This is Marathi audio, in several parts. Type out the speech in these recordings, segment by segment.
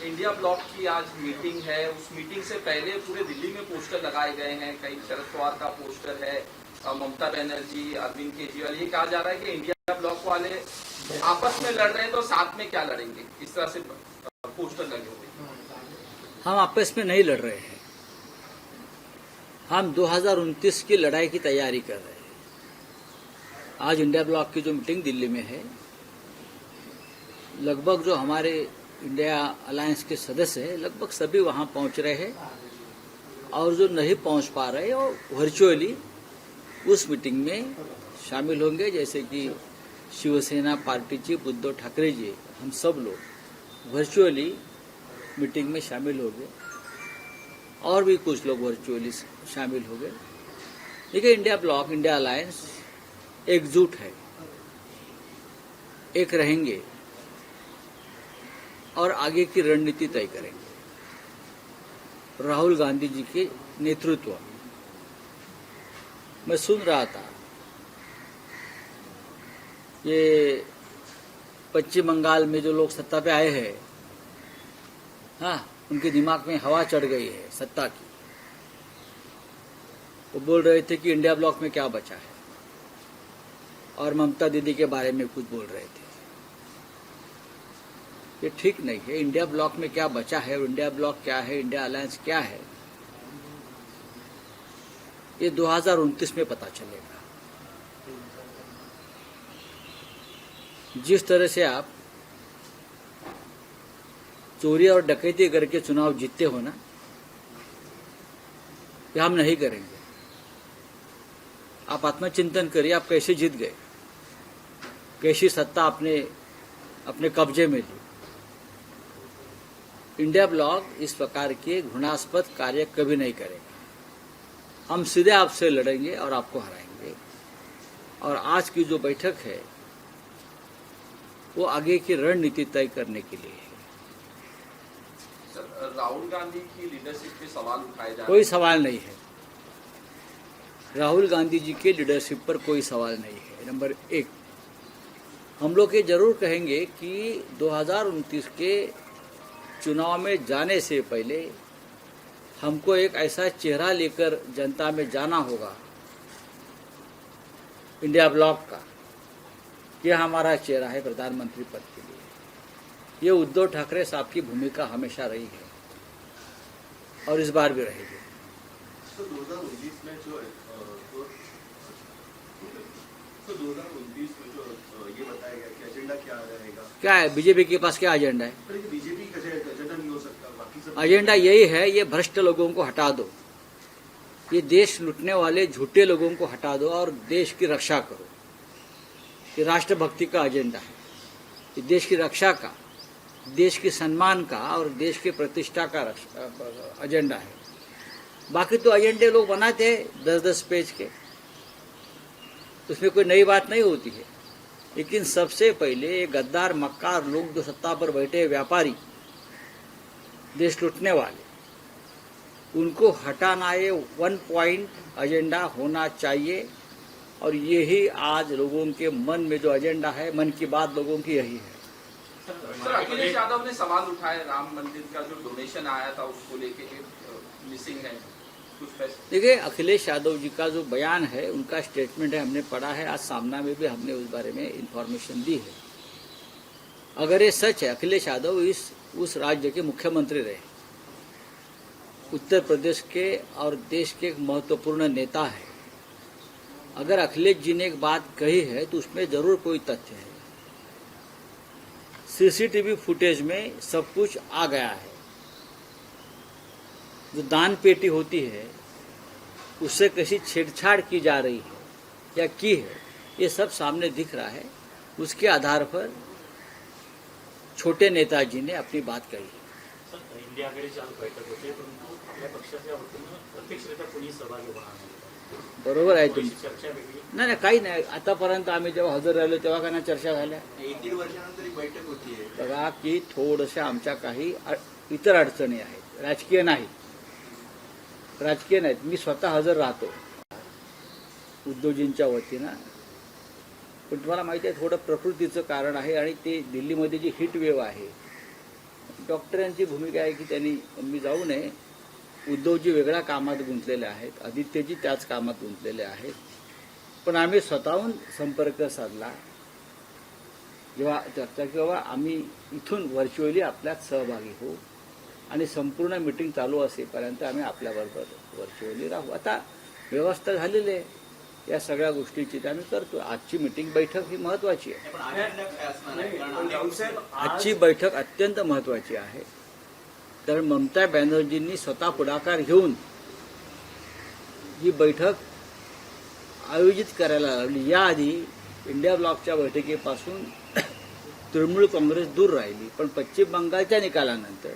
इंडिया ब्लॉक की आज मीटिंग है। उस मीटिंग से पहले पूरे दिल्ली में पोस्टर लगाए गए हैं। कई शरद पवार का पोस्टर है, ममता बनर्जी, अरविंद केजरीवाल। ये कहा जा रहा है कि इंडिया ब्लॉक वाले आपस में लड़ रहे हैं तो साथ में क्या लड़ेंगे, इस तरह से पोस्टर लगे हुए। हम आपस में नहीं लड़ रहे हैं, हम 2029 की लड़ाई की तैयारी कर रहे हैं। आज इंडिया ब्लॉक की जो मीटिंग दिल्ली में है, लगभग जो हमारे इंडिया अलायंस के सदस्य हैं लगभग सभी वहां पहुंच रहे हैं, और जो नहीं पहुंच पा रहे वो वर्चुअली उस मीटिंग में शामिल होंगे। जैसे कि शिवसेना पार्टी चीफ उद्धव ठाकरे जी, हम सब लोग वर्चुअली मीटिंग में शामिल होंगे, और भी कुछ लोग वर्चुअली शामिल होंगे। देखिए, इंडिया ब्लॉक, इंडिया अलायंस एकजुट है, एक रहेंगे और आगे की रणनीति तय करेंगे। राहुल गांधी जी के नेतृत्व में मैं सुन रहा था, ये पश्चिम बंगाल में जो लोग सत्ता पे आए हैं, हाँ, उनके दिमाग में हवा चढ़ गई है सत्ता की। वो बोल रहे थे कि इंडिया ब्लॉक में क्या बचा है, और ममता दीदी के बारे में कुछ बोल रहे थे। ये ठीक नहीं है। इंडिया ब्लॉक में क्या बचा है, इंडिया ब्लॉक क्या है, इंडिया अलायंस क्या है, ये 2029 में पता चलेगा। जिस तरह से आप चोरी और डकैती करके चुनाव जीतते हो ना, ये हम नहीं करेंगे। आप आत्मचिंतन करिए, आप कैसे जीत गए, कैसी सत्ता अपने कब्जे में ली। इंडिया ब्लॉक इस प्रकार के घृणास्पद कार्य कभी नहीं करेगा। हम सीधे आपसे लड़ेंगे और आपको हराएंगे। और आज की जो बैठक है वो आगे की रणनीति तय करने के लिए है। सर, राहुल गांधी की लीडरशिप पे सवाल उठाए जा रहे हैं। कोई सवाल नहीं है, राहुल गांधी जी के लीडरशिप पर कोई सवाल नहीं है। नंबर एक, हम लोग ये जरूर कहेंगे कि 2029 के चुनाव में जाने से पहले हमको एक ऐसा चेहरा लेकर जनता में जाना होगा इंडिया ब्लॉक का, ये हमारा चेहरा है प्रधानमंत्री पद के लिए। ये उद्धव ठाकरे साहब की भूमिका हमेशा रही है और इस बार भी रहेगी। तो 2019 में जो ये बताया गया कि एजेंडा क्या रहेगा, क्या है बीजेपी के पास, क्या एजेंडा है? बीजेपी का एजेंडा नहीं हो सकता, बाकी सब एजेंडा यही है, ये भ्रष्ट लोगों को हटा दो, ये देश लूटने वाले झूठे लोगों को हटा दो और देश की रक्षा करो। ये राष्ट्रभक्ति का एजेंडा है, ये देश की रक्षा का, देश के सम्मान का और देश की प्रतिष्ठा का एजेंडा है। बाकी तो एजेंडे लोग बनाते हैं 10-10 पेज के, उसमें कोई नई बात नहीं होती है। लेकिन सबसे पहले ये गद्दार मक्कार लोग जो सत्ता पर बैठे व्यापारी, देश लूटने वाले, उनको हटाना ये 1 पॉइंट एजेंडा होना चाहिए। और यही आज लोगों के मन में जो एजेंडा है, मन की बात लोगों की यही है। सर, अखिलेश यादव ने सवाल उठाए, राम मंदिर का जो डोनेशन आया था उसको लेके मिसिंग है कुछ पैसे। देखिए, अखिलेश यादव जी का जो बयान है, उनका स्टेटमेंट है, हमने पढ़ा है, आज सामना में भी हमने उस बारे में इंफॉर्मेशन दी है। अगर ये सच है, अखिलेश यादव उस राज्य के मुख्यमंत्री रहे, उत्तर प्रदेश के और देश के एक महत्वपूर्ण नेता है। अगर अखिलेश जी ने एक बात कही है तो उसमें जरूर कोई तथ्य है। सीसीटीवी फुटेज में सब कुछ आ गया है। जो दान पेटी होती है उससे कैसी छेड़छाड़ की जा रही है या की है, ये सब सामने दिख रहा है। उसके आधार पर छोटे नेताजी ने अपनी बात कही है। इंडिया आघाडीची आज बैठक होते, परंतु आपल्या पक्षाच्या वतीनं प्रत्यक्षरित्या कोणी सहभागी होणार नाही. बरोबर आहे तुम्ही. चर्चा वेगळी. नाही काही नाही, आतापर्यंत आम्ही जेव्हा हजर राहिलो तेव्हा का नाही चर्चा झाल्या. 1-1.5 वर्षानंतर ही बैठक होतीये. बघा की थोडशा आमच्या काही इतर अडचणी आहेत, राजकीय नाहीत. मी स्वतः हजर राहतो उद्योजींच्या वतीनं. पण तुम्हाला माहिती आहे थोडं प्रकृतीचं कारण आहे आणि ते दिल्लीमध्ये जी हीट वेव्ह आहे डॉक्टरांची भूमिका आहे की त्यांनी मी जाऊ नये. उद्धवजी वेगळ्या कामात गुंतलेले आहेत, आदित्यजी त्याच कामात गुंतलेले आहेत. पण आम्ही स्वतःहून संपर्क साधला जेव्हा चर्चा की बाबा आम्ही इथून व्हर्च्युअली आपल्यात सहभागी होऊ आणि संपूर्ण मीटिंग चालू असेपर्यंत आम्ही आपल्याबरोबर व्हर्च्युअली राहू. आता व्यवस्था झालेली आहे या सगळ्या गोष्टीची, ते आम्ही करतो. आजची मीटिंग बैठक ही महत्वाची आहे. पण अजेंडा काय असणार आहे? कारण पण राऊत साहेब, आजची बैठक अत्यंत महत्वाची आहे. कारण ममता बॅनर्जींनी स्वतः पुढाकार घेऊन ही बैठक आयोजित करायला लावली. याआधी इंडिया ब्लॉकच्या बैठकीपासून तृणमूल काँग्रेस दूर राहिली, पण पश्चिम बंगालच्या निकालानंतर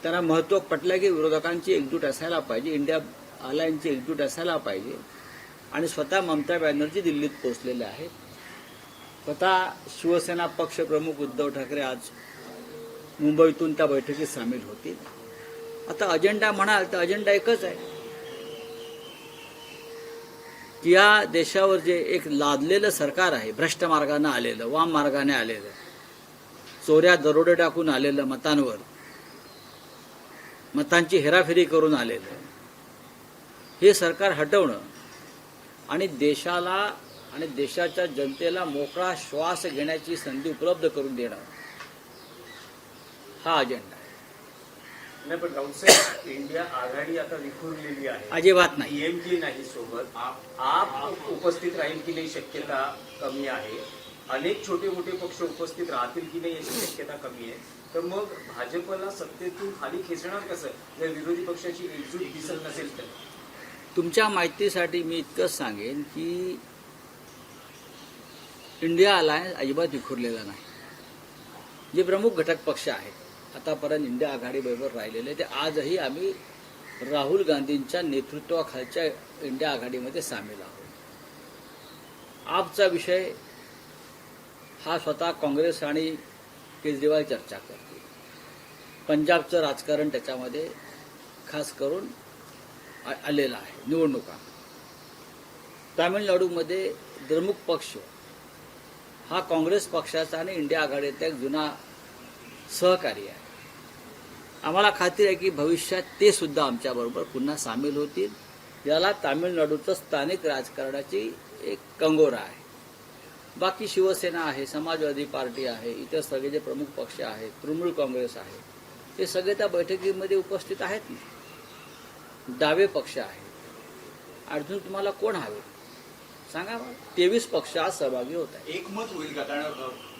त्यांना महत्त्व पटलं की विरोधकांची एकजूट असायला पाहिजे, इंडिया अलायन्सची एकजूट असायला पाहिजे. आणि स्वतः ममता बॅनर्जी दिल्लीत पोहोचलेले आहेत. स्वतः शिवसेना पक्षप्रमुख उद्धव ठाकरे आज मुंबईतून त्या बैठकीत सामील होतील. आता अजेंडा म्हणाल तर अजेंडा एकच आहे की या देशावर जे एक लादलेलं सरकार आहे, भ्रष्ट मार्गाने आलेलं, वाम मार्गाने आलेलं, चोऱ्या दरोडे टाकून आलेलं, मतांची हेराफेरी करून आलेलं, हे सरकार हटवणं आणि देशाला आणि देशाच्या जनतेला मोकळा श्वास घेण्याची संधी उपलब्ध करून देणं, हा अजेंडा आहे. नाही पण राऊत साहेब, इंडिया आघाडी आता विखुरलेली आहे. अजिबात नाही. डीएमके नाही सोबत, आप उपस्थित राहील की नाही शक्यता कमी आहे. अनेक छोटे मोठे पक्ष उपस्थित राहतील की नाही याची शक्यता कमी आहे. तर मग भाजपला सत्तेतून खाली खेचणार कसं जर विरोधी पक्षाची एकजूट दिसत नसेल तर? तुमच्या माहितीसाठी मी इतकंच सांगेन की इंडिया अलायन्स अजिबात विखुरलेला नाही. जे प्रमुख घटक पक्ष आहेत आतापर्यंत इंडिया आघाडीबरोबर राहिलेले, ते आजही आम्ही राहुल गांधींच्या नेतृत्वाखालच्या इंडिया आघाडीमध्ये सामील आहोत. आपचा विषय हा स्वतः काँग्रेस आणि केजरीवाल चर्चा करते. पंजाबचं राजकारण त्याच्यामध्ये खास करून आलेलं आहे. निवडणुका तामिळनाडूमध्ये द्रमुक पक्ष हा काँग्रेस पक्षाचा आणि इंडिया आघाडीचा एक जुना सहकारी आहे. आम्हाला खात्री आहे की भविष्यात ते सुद्धा आमच्याबरोबर पुन्हा सामील होतील. याला तामिळनाडूचं स्थानिक राजकारणाची एक कंगोरा आहे. बाकी शिवसेना आहे, समाजवादी पार्टी आहे, इतर सगळे जे प्रमुख पक्ष आहेत, तृणमूल काँग्रेस आहे, हे सगळे त्या बैठकीमध्ये उपस्थित आहेत. डावे पक्ष आहेत. अजून तुम्हाला कोण हवे सांगा. 23 पक्ष आज सहभागी होत आहेत. एकमत होईल का? कारण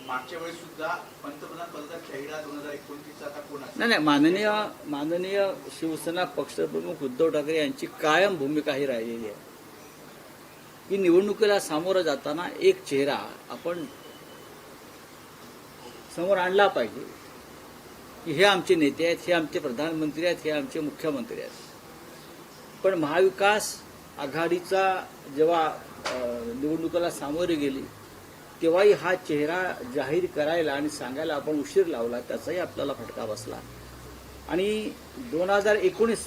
मागच्या वेळेस सुद्धा पंतप्रधान पदाचा खेळडा 2029 आता कोण असेल? नाही, माननीय शिवसेना पक्षप्रमुख उद्धव ठाकरे यांची कायम भूमिका ही राहिलेली आहे की निवडणुकीला सामोरं जाताना एक चेहरा आपण समोर आणला पाहिजे की हे आमचे नेते आहेत, हे आमचे प्रधानमंत्री आहेत, हे आमचे मुख्यमंत्री आहेत. पण महाविकास आघाडीचा जेव्हा निवडणुकीला सामोरी गेली तेव्हाही हा चेहरा जाहीर करायला आणि सांगायला आपण उशीर लावला, त्याचाही आपल्याला फटका बसला. आणि 2024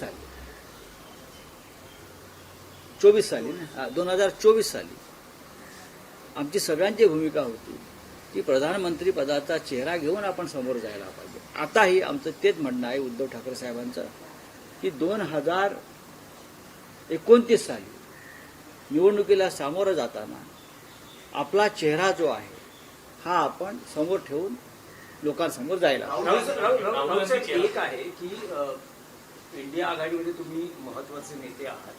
साली आमची सगळ्यांची भूमिका होती की प्रधानमंत्री पदाचा चेहरा घेऊन आपण समोर जायला पाहिजे. आताही आमचं तेच म्हणणं आहे उद्धव ठाकरे साहेबांचं की 2029 साली निवडणुकीला सामोरं जाताना आपला चेहरा जो आहे हा आपण समोर ठेवून लोकांसमोर जायला राऊत साहेब, एक आहे की इंडिया आघाडीमध्ये तुम्ही महत्वाचे नेते आहात.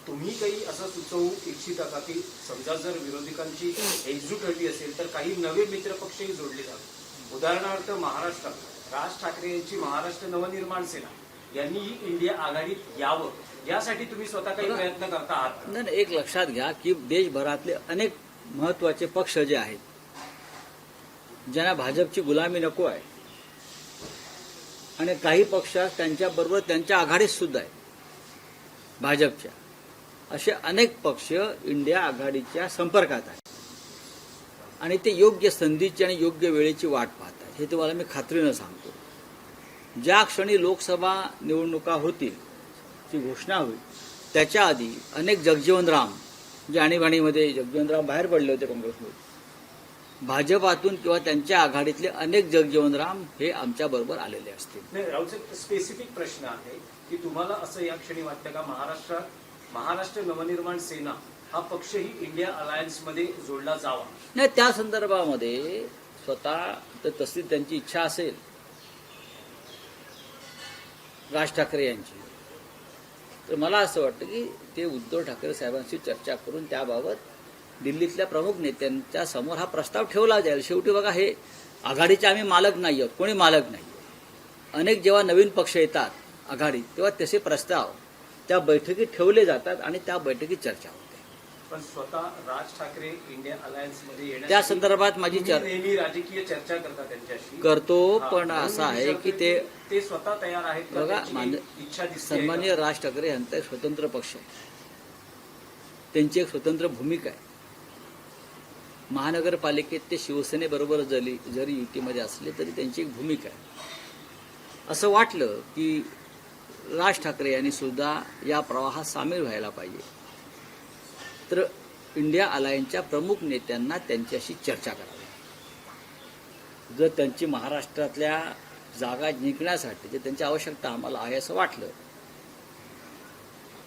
तुम्ही काही असं सुचवू इच्छिता का की समजा जर विरोधकांची एकजूट हवी असेल तर काही नवे मित्रपक्षही जोडले जावे. उदाहरणार्थ महाराष्ट्रात राज ठाकरे यांची महाराष्ट्र नवनिर्माण सेना यांनी इंडिया आघाडीत यावं यासाठी तुम्ही स्वतः काही प्रयत्न करता आहात? नाही, एक लक्षात घ्या की देशभरातले अनेक महत्वाचे पक्ष जे आहेत ज्यांना भाजपची गुलामी नको आहे आणि काही पक्ष त्यांच्याबरोबर त्यांच्या आघाडीत सुद्धा आहेत भाजपच्या, असे अनेक पक्ष इंडिया आघाडीच्या संपर्कात आहेत आणि ते योग्य संधीची आणि योग्य वेळेची वाट पाहतात. हे तुम्हाला मी खात्रीनं सांगतो. ज्या क्षणी लोकसभा निवडणुका होतील ची घोषणा होईल त्याच्या आधी अनेक जगजीवन राम जे आणीबाणीमध्ये जगजीवन राम बाहेर पडले होते काँग्रेसमध्ये, भाजपातून किंवा त्यांच्या आघाडीतले अनेक जगजीवनराम हे आमच्या बरोबर आलेले असतील. नाही, राहुल साहेब, स्पेसिफिक प्रश्न आहे की तुम्हाला असं या क्षणी वाटतं का महाराष्ट्र नवनिर्माण सेना हा पक्षही इंडिया अलायन्समध्ये जोडला जावा? नाही, त्या संदर्भामध्ये स्वतः तर तशी त्यांची इच्छा असेल राज ठाकरे यांची, तर मला असं वाटतं की ते उद्धव ठाकरे साहेबांशी चर्चा करून त्याबाबत दिल्लीतल्या प्रमुख नेत्यांच्या समोर हा प्रस्ताव ठेवला जाईल. शेवटी बघा, हे आघाडीचे आम्ही मालक नाही आहोत, कोणी मालक नाही. अनेक जेव्हा नवीन पक्ष येतात आघाडीत तेव्हा तसे प्रस्ताव त्या बैठकीत ठेवले जातात आणि त्या बैठकीत चर्चा होते. पण स्वतः राज ठाकरे इंडिया अलायन्स मध्ये येण्यासाठी त्या संदर्भात माझी तुम्ही नेहमी राजकीय चर्चा करता त्यांच्याशी करतो, हा, पण म्हणून असं मी आहे विचारतोय की ते स्वतः तयार आहेत का? बघा, त्यांची काही इच्छा दिसते सन्माननीय राज ठाकरे यांचा एक स्वतंत्र पक्ष आहे, त्यांची एक स्वतंत्र भूमिका आहे. महानगरपालिकेत ते शिवसेनेबरोबर जरी युतीमध्ये असले तरी त्यांची एक भूमिका आहे. असं वाटलं की राज ठाकरे यांनी सुद्धा या प्रवाहात सामील व्हायला पाहिजे, तर इंडिया अलायन्सच्या प्रमुख नेत्यांना त्यांच्याशी चर्चा करावी. जर त्यांची महाराष्ट्रातल्या जागा जिंकण्यासाठी जर त्यांची आवश्यकता आम्हाला आहे असं वाटलं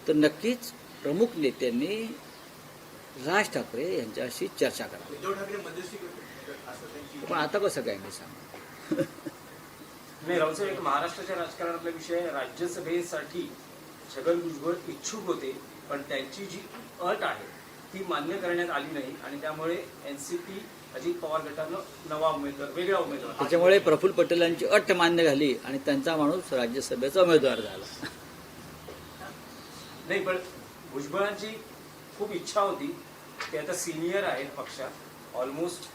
तर नक्कीच प्रमुख नेत्यांनी राज ठाकरे यांच्याशी चर्चा करावी. उद्धव ठाकरे मध्यस्थी करतील असं त्यांची पण आता कसं काय मी सांगू? नाही, राहुल साहेब, एक महाराष्ट्राच्या राजकारणातला विषय आहे. राज्यसभेसाठी छगन भुजबळ इच्छुक होते, पण त्यांची जी अट आहे ती मान्य करण्यात आली नाही आणि त्यामुळे एनसीपी अजित पवार गटानं वेगळा उमेदवार त्याच्यामुळे प्रफुल्ल पटेलांची अट मान्य झाली आणि त्यांचा माणूस राज्यसभेचा उमेदवार झाला. नाही, पण भुजबळांची खूप इच्छा होती. ते आता सिनियर आहेत पक्षात, ऑलमोस्ट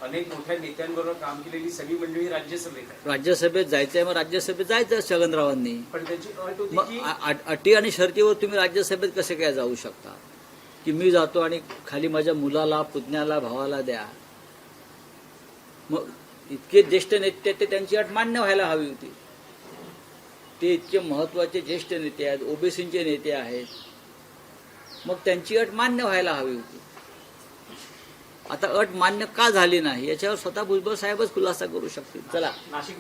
अनेक मोठ्या नेत्यांबरोबर काम केलेली सगळी मंडळी राज्यसभेत आहे. राज्यसभेत जायचंय, मग राज्यसभेत जायचं छगनरावांनी. पण त्यांची अट होती मग की अटी आणि शर्तीवर तुम्ही राज्यसभेत कसे काय जाऊ शकता की मी जातो आणि खाली माझ्या मुलाला, पुतण्याला, भावाला द्या? मग इतके ज्येष्ठ नेते ते त्यांची अट मान्य व्हायला हवी होती. ते इतके महत्वाचे ज्येष्ठ नेते आहेत, ओबीसीचे नेते आहेत, मग त्यांची अट मान्य व्हायला हवी होती. आता अट मान्य का झाली नाही याच्यावर स्वतः भुजबळ साहेबच खुलासा करू शकतील. चला. नाशिक